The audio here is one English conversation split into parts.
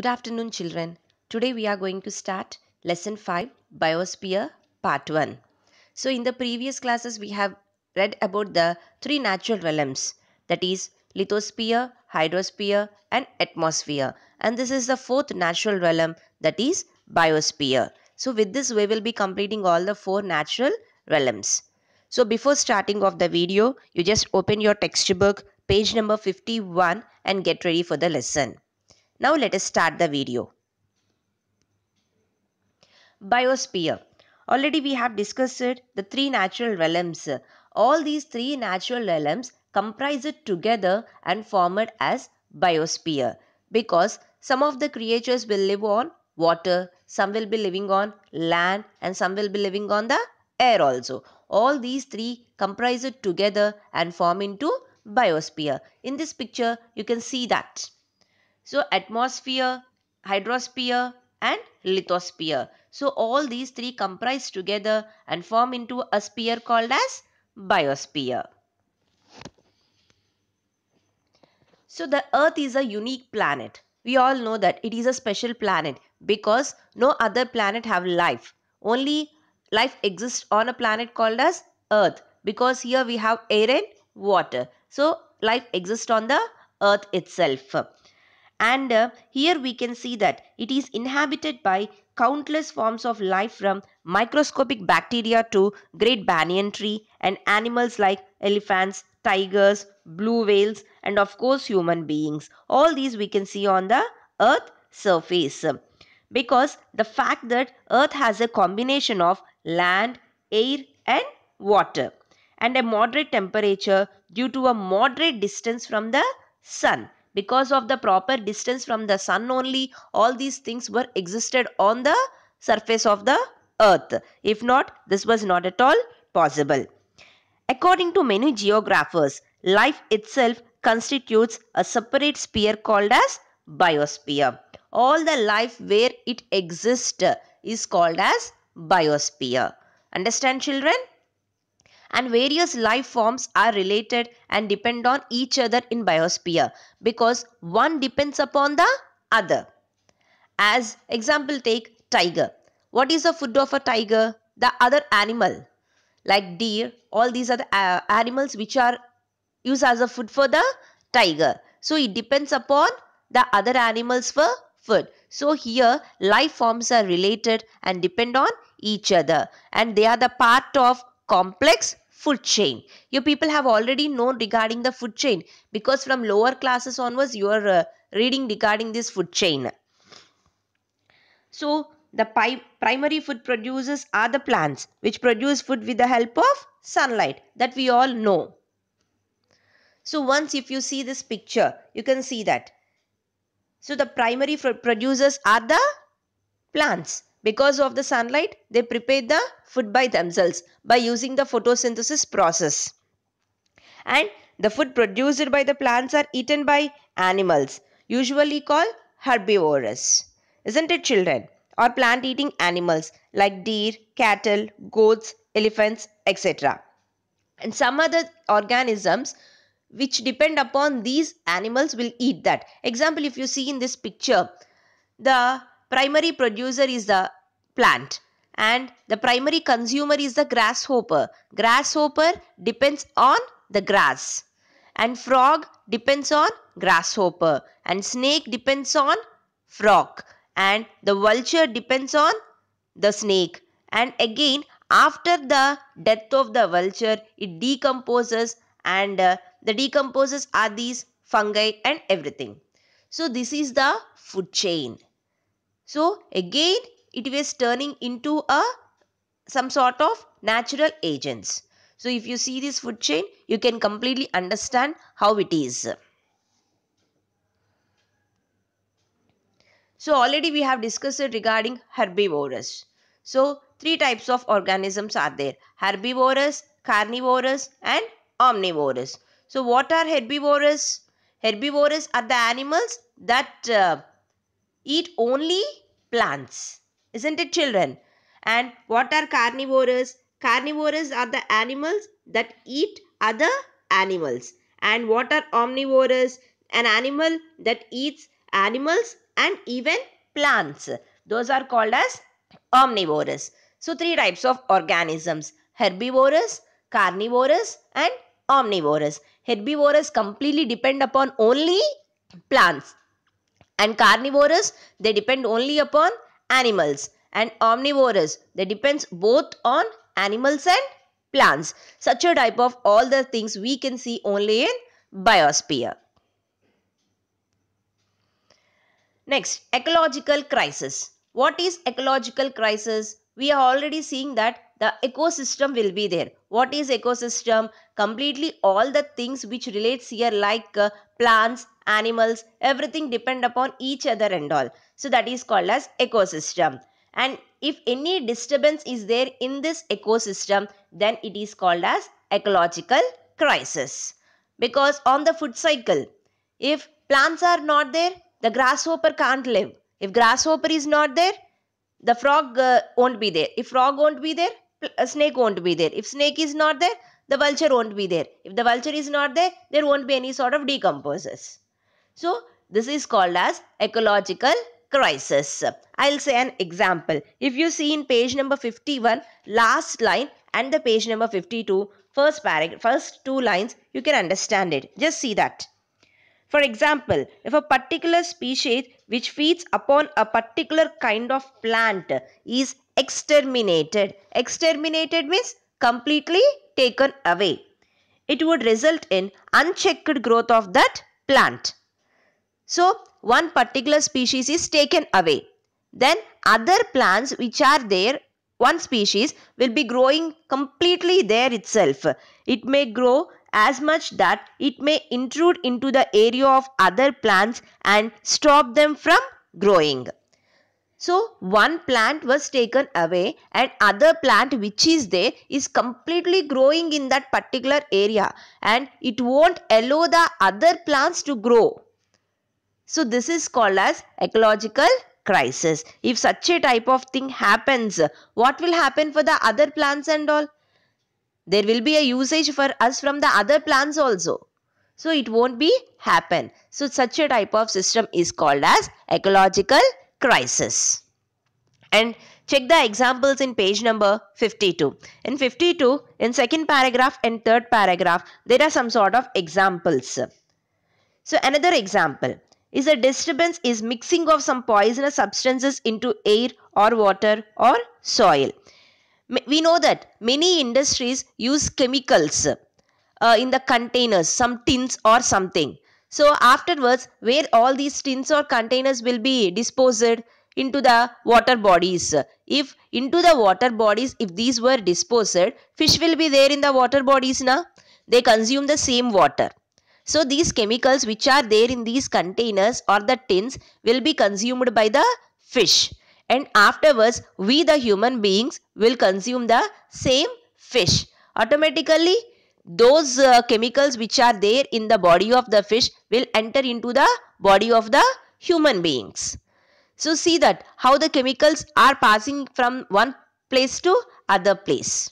Good afternoon, children. Today we are going to start Lesson 5 Biosphere Part 1. So, in the previous classes, we have read about the three natural realms, that is, lithosphere, hydrosphere, and atmosphere. And this is the fourth natural realm, that is, biosphere. So, with this, we will be completing all the four natural realms. So, before starting off the video, you just open your textbook, page number 51, and get ready for the lesson. Now let us start the video. Biosphere. Already we have discussed the three natural realms. All these three natural realms comprise it together and form it as biosphere, because some of the creatures will live on water, some will be living on land, and some will be living on the air also. All these three comprise it together and form into biosphere. In this picture you can see that. So atmosphere, hydrosphere and lithosphere. So all these three comprise together and form into a sphere called as biosphere. So the earth is a unique planet. We all know that it is a special planet because no other planet have life. Only life exists on a planet called as earth, because here we have air and water. So life exists on the earth itself. And here we can see that it is inhabited by countless forms of life, from microscopic bacteria to great banyan tree, and animals like elephants, tigers, blue whales, and of course human beings. All these we can see on the earth surface, because the fact that earth has a combination of land, air and water, and a moderate temperature due to a moderate distance from the sun. Because of the proper distance from the sun only, all these things were existed on the surface of the earth. If not, this was not at all possible. According to many geographers, life itself constitutes a separate sphere called as biosphere. All the life where it exists is called as biosphere. Understand, children? And various life forms are related and depend on each other in biosphere, because one depends upon the other. As example, take tiger. What is the food of a tiger? The other animal like deer. All these are the animals which are used as a food for the tiger. So it depends upon the other animals for food. So here life forms are related and depend on each other, and they are the part of complex food chain. You people have already known regarding the food chain, because from lower classes onwards you are reading regarding this food chain. So the primary food producers are the plants, which produce food with the help of sunlight, that we all know. So once if you see this picture, you can see that. So the primary food producers are the plants. Because of the sunlight, they prepare the food by themselves by using the photosynthesis process. And the food produced by the plants are eaten by animals, usually called herbivorous. Isn't it, children? Or plant eating animals like deer, cattle, goats, elephants, etc. And some other organisms which depend upon these animals will eat that. Example, if you see in this picture, the primary producer is the plant and the primary consumer is the grasshopper. Grasshopper depends on the grass, and frog depends on grasshopper, and snake depends on frog, and the vulture depends on the snake. And again, after the death of the vulture, it decomposes, and the decomposes are these fungi and everything. So this is the food chain. So again it was turning into some sort of natural agents. So if you see this food chain, you can completely understand how it is. So already we have discussed it regarding herbivorous. So three types of organisms are there: herbivorous, carnivorous and omnivorous. So what are herbivorous? Herbivorous are the animals that eat only plants. Isn't it, children? And what are carnivorous? Carnivorous are the animals that eat other animals. And what are omnivorous? An animal that eats animals and even plants. Those are called as omnivorous. So three types of organisms: herbivorous, carnivorous and omnivorous. Herbivorous completely depend upon only plants, and carnivorous they depend only upon animals, and omnivorous they depends both on animals and plants. Such a type of all the things we can see only in biosphere. Next, ecological crisis. What is ecological crisis? We are already seeing that the ecosystem will be there. What is ecosystem? Completely all the things which relates here, like plants, animals, everything depend upon each other and all. So that is called as ecosystem. And if any disturbance is there in this ecosystem, then it is called as ecological crisis. Because on the food cycle, if plants are not there, the grasshopper can't live. If grasshopper is not there, the frog won't be there. If frog won't be there, a snake won't be there. If snake is not there, the vulture won't be there. If the vulture is not there, there won't be any sort of decomposers. So this is called as ecological crisis. I'll say an example. If you see in page number 51, last line, and the page number 52, first paragraph, first two lines, you can understand it. Just see that. For example, if a particular species which feeds upon a particular kind of plant is exterminated, exterminated means completely taken away, it would result in unchecked growth of that plant. So, one particular species is taken away. Then other plants which are there, one species will be growing completely there itself. It may grow as much that it may intrude into the area of other plants and stop them from growing. So one plant was taken away and other plant which is there is completely growing in that particular area, and it won't allow the other plants to grow. So this is called as ecological crisis. If such a type of thing happens, what will happen for the other plants and all? There will be a usage for us from the other plants also. So it won't be happen. So such a type of system is called as ecological crisis. And check the examples in page number 52. In 52, in second paragraph and third paragraph, there are some sort of examples. So another example is a disturbance is mixing of some poisonous substances into air or water or soil. We know that many industries use chemicals in the containers, some tins or something. So afterwards, where all these tins or containers will be disposed into the water bodies. If into the water bodies, if these were disposed, fish will be there in the water bodies now. They consume the same water. So these chemicals which are there in these containers or the tins will be consumed by the fish. And afterwards, we the human beings will consume the same fish. Automatically, those chemicals which are there in the body of the fish will enter into the body of the human beings. So see that how the chemicals are passing from one place to other place.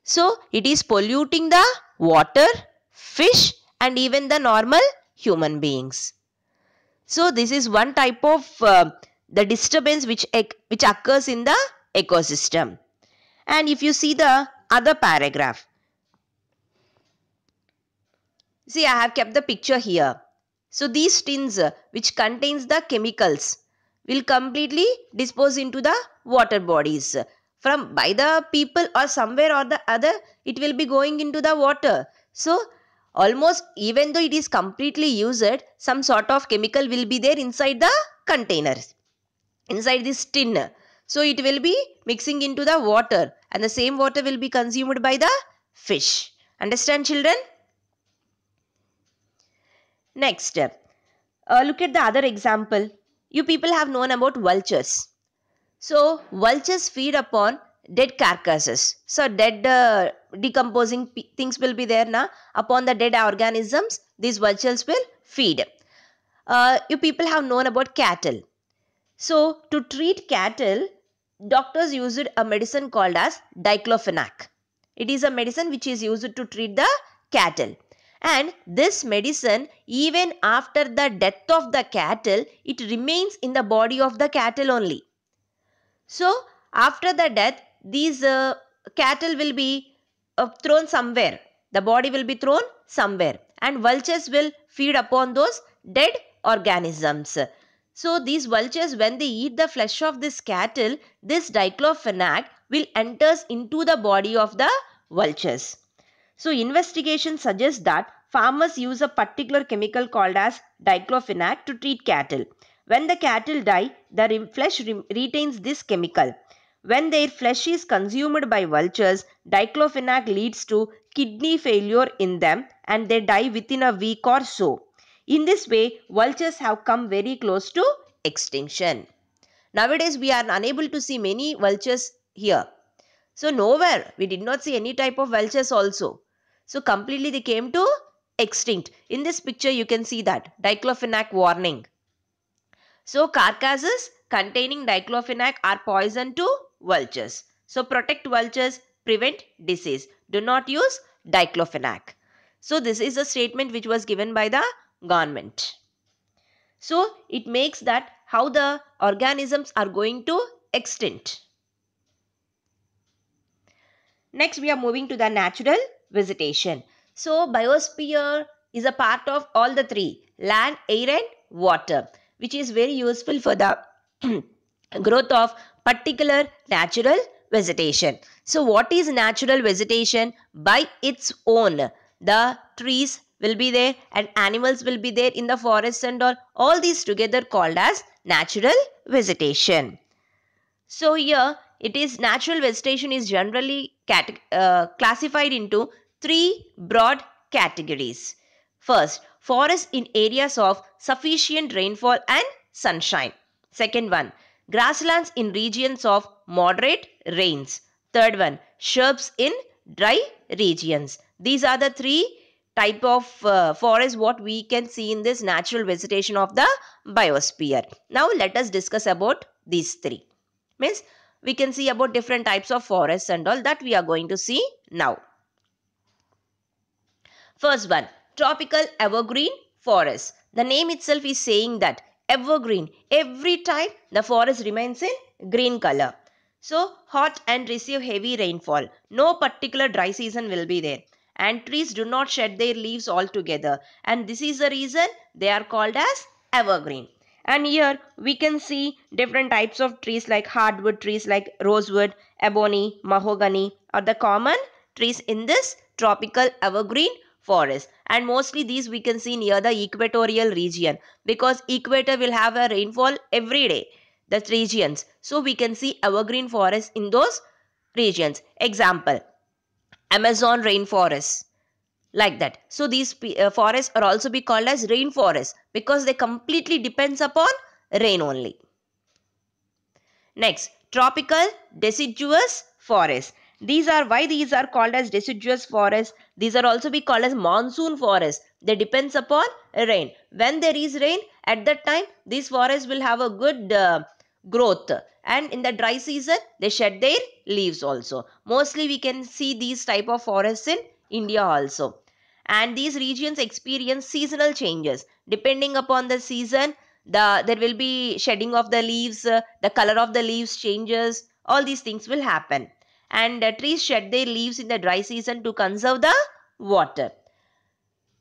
So it is polluting the water, fish and even the normal human beings. So this is one type of the disturbance which occurs in the ecosystem. And if you see the other paragraph, see I have kept the picture here. So these tins which contains the chemicals will completely dispose into the water bodies. From by the people or somewhere or the other, it will be going into the water. So almost even though it is completely used, some sort of chemical will be there inside the containers, inside this tin. So it will be mixing into the water and the same water will be consumed by the fish. Understand, children? Next, look at the other example. You people have known about vultures. So vultures feed upon dead carcasses. So dead decomposing things will be there now. Upon the dead organisms, these vultures will feed. You people have known about cattle. So to treat cattle, doctors used a medicine called as diclofenac. It is a medicine which is used to treat the cattle. And this medicine, even after the death of the cattle, it remains in the body of the cattle only. So after the death, these cattle will be thrown somewhere. The body will be thrown somewhere, and vultures will feed upon those dead organisms. So these vultures, when they eat the flesh of this cattle, this diclofenac will enters into the body of the vultures. So investigation suggests that farmers use a particular chemical called as diclofenac to treat cattle. When the cattle die, the flesh retains this chemical. When their flesh is consumed by vultures, diclofenac leads to kidney failure in them and they die within a week or so. In this way, vultures have come very close to extinction. Nowadays, we are unable to see many vultures here. So nowhere, we did not see any type of vultures also. So completely they came to extinct. In this picture, you can see that diclofenac warning. So carcasses containing diclofenac are poison to vultures. So protect vultures, prevent disease. Do not use diclofenac. So this is a statement which was given by the government. So it makes that how the organisms are going to extinct. Next, we are moving to the natural vegetation. So, biosphere is a part of all the three: land, air and water, which is very useful for the growth of particular natural vegetation. So, what is natural vegetation? By its own, the trees will be there and animals will be there in the forest and all these together called as natural vegetation. So here it is natural vegetation is generally classified into three broad categories. First, forest in areas of sufficient rainfall and sunshine. Second one, grasslands in regions of moderate rains. Third one, shrubs in dry regions. These are the three type of forest what we can see in this natural vegetation of the biosphere. Now let us discuss about these three. Means we can see about different types of forests and all that we are going to see now. First one, tropical evergreen forest. The name itself is saying that evergreen, every time the forest remains in green color. So hot and receive heavy rainfall. No particular dry season will be there. And trees do not shed their leaves altogether. And this is the reason they are called as evergreen. And here we can see different types of trees like hardwood trees like rosewood, ebony, mahogany are the common trees in this tropical evergreen forest. And mostly these we can see near the equatorial region because equator will have a rainfall every day. That's regions. So we can see evergreen forests in those regions. Example, Amazon rainforest. Like that. So these forests are also be called as rainforests because they completely depends upon rain only. Next, tropical deciduous forests. These are why these are called as deciduous forests. These are also be called as monsoon forests. They depends upon rain. When there is rain, at that time these forests will have a good growth. And in the dry season, they shed their leaves also. Mostly we can see these type of forests in India also. And these regions experience seasonal changes. Depending upon the season, there will be shedding of the leaves, the color of the leaves changes, all these things will happen. And trees shed their leaves in the dry season to conserve the water.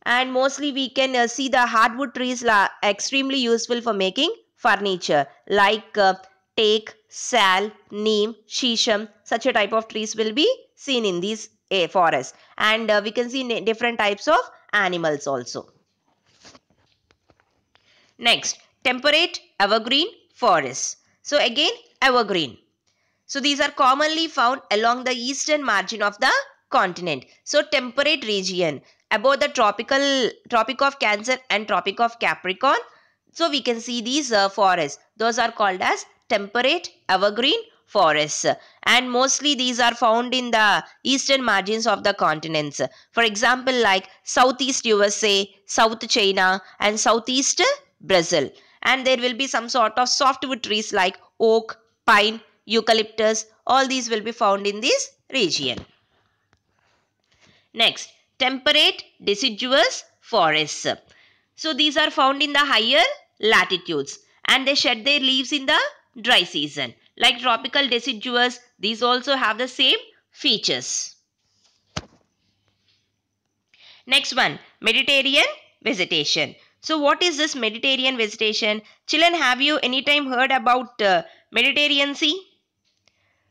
And mostly we can see the hardwood trees are extremely useful for making furniture like teak, sal, neem, shisham. Such a type of trees will be seen in these forests. And we can see different types of animals also. Next, temperate evergreen forests. So again, evergreen. So these are commonly found along the eastern margin of the continent. So temperate region above the Tropic of Cancer and Tropic of Capricorn. So we can see these forests. Those are called as temperate evergreen forests. And mostly these are found in the eastern margins of the continents. For example, like Southeast USA, South China and Southeast Brazil. And there will be some sort of softwood trees like oak, pine, eucalyptus. All these will be found in this region. Next, temperate deciduous forests. So these are found in the higher latitudes and they shed their leaves in the dry season. Like tropical deciduous, these also have the same features. Next one, Mediterranean vegetation. So what is this Mediterranean vegetation? Children, have you anytime heard about Mediterranean Sea?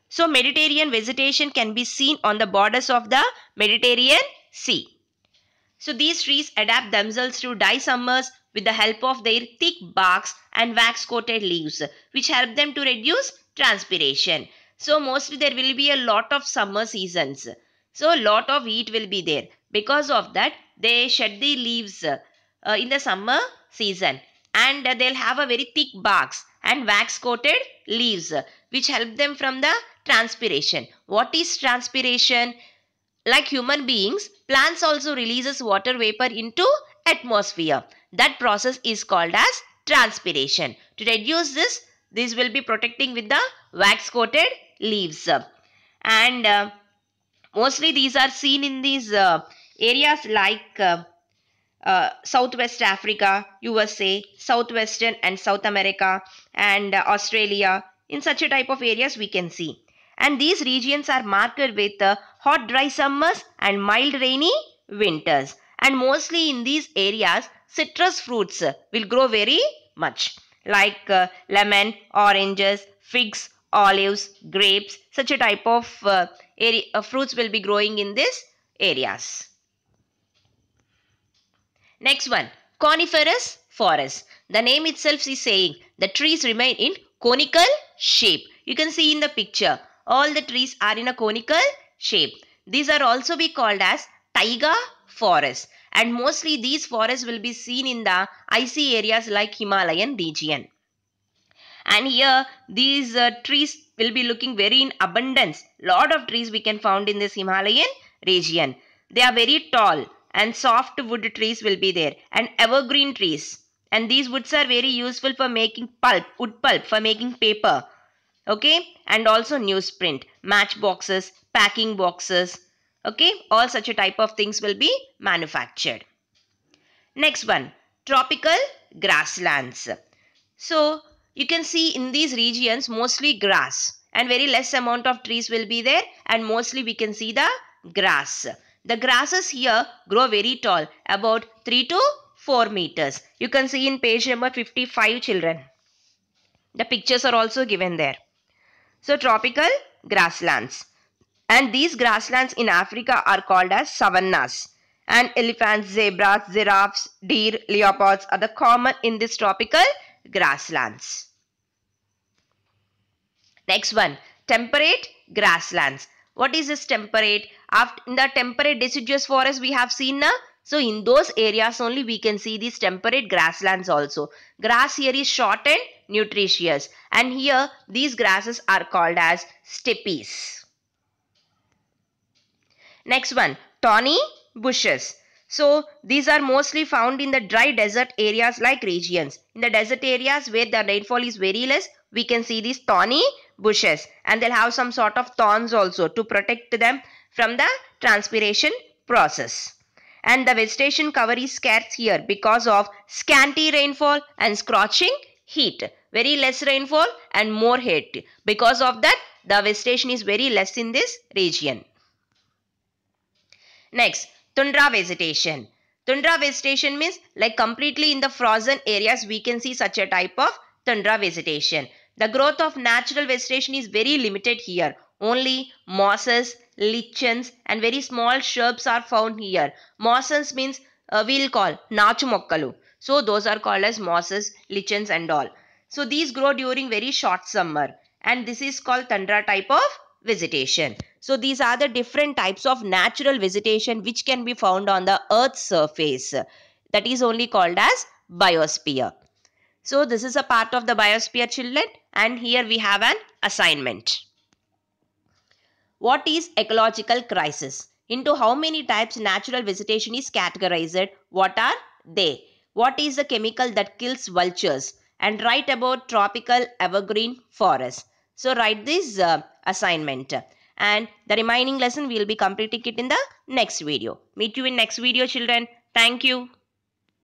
So Mediterranean vegetation can be seen on the borders of the Mediterranean Sea. So these trees adapt themselves to dry summers with the help of their thick barks and wax-coated leaves, which help them to reduce transpiration. So mostly there will be a lot of summer seasons. So a lot of heat will be there. Because of that, they shed the leaves in the summer season, and they'll have a very thick barks and wax-coated leaves, which help them from the transpiration. What is transpiration? Like human beings, plants also releases water vapor into atmosphere. That process is called as transpiration. To reduce this will be protecting with the wax coated leaves. And mostly these are seen in these areas like Southwest Africa, USA, Southwestern and South America, and Australia. In such a type of areas we can see. And these regions are marked with hot dry summers and mild rainy winters. And mostly in these areas, citrus fruits will grow very much, like lemon, oranges, figs, olives, grapes. Such a type of fruits will be growing in these areas. Next one, coniferous forest. The name itself is saying the trees remain in conical shape. You can see in the picture, all the trees are in a conical shape. These are also be called as taiga forest, and mostly these forests will be seen in the icy areas like Himalayan region. And here these trees will be looking very in abundance. Lot of trees we can found in this Himalayan region. They are very tall and soft wood trees will be there, and evergreen trees. And these woods are very useful for making pulp, wood pulp, for making paper. Okay, and also newsprint, matchboxes, packing boxes. Okay, all such a type of things will be manufactured. Next one, tropical grasslands. So you can see in these regions mostly grass and very less amount of trees will be there, and mostly we can see the grass. The grasses here grow very tall, about 3 to 4 meters. You can see in page number 55, children. The pictures are also given there. So tropical grasslands. And these grasslands in Africa are called as savannas. And elephants, zebras, giraffes, deer, leopards are the common in these tropical grasslands. Next one, temperate grasslands. What is this temperate? In the temperate deciduous forest we have seen now. So in those areas only we can see these temperate grasslands also. Grass here is short and nutritious. And here these grasses are called as steppes. Next one, thorny bushes. So these are mostly found in the dry desert areas like regions. In the desert areas where the rainfall is very less, we can see these thorny bushes, and they'll have some sort of thorns also to protect them from the transpiration process. And the vegetation cover is scarce here because of scanty rainfall and scorching heat. Very less rainfall and more heat. Because of that, the vegetation is very less in this region. Next, tundra vegetation. Tundra vegetation means like completely in the frozen areas we can see such a type of tundra vegetation. The growth of natural vegetation is very limited here. Only mosses, lichens and very small shrubs are found here. Mosses means we'll call nachu mokkalu. So those are called as mosses, lichens and all. So these grow during very short summer, and this is called tundra type of vegetation. So these are the different types of natural vegetation which can be found on the earth's surface. That is only called as biosphere. So this is a part of the biosphere, children, and here we have an assignment. What is ecological crisis? Into how many types natural vegetation is categorized? What are they? What is the chemical that kills vultures? And write about tropical evergreen forest. So write this assignment. and the remaining lesson we will be completing it in the next video. Meet you in next video, children. Thank you.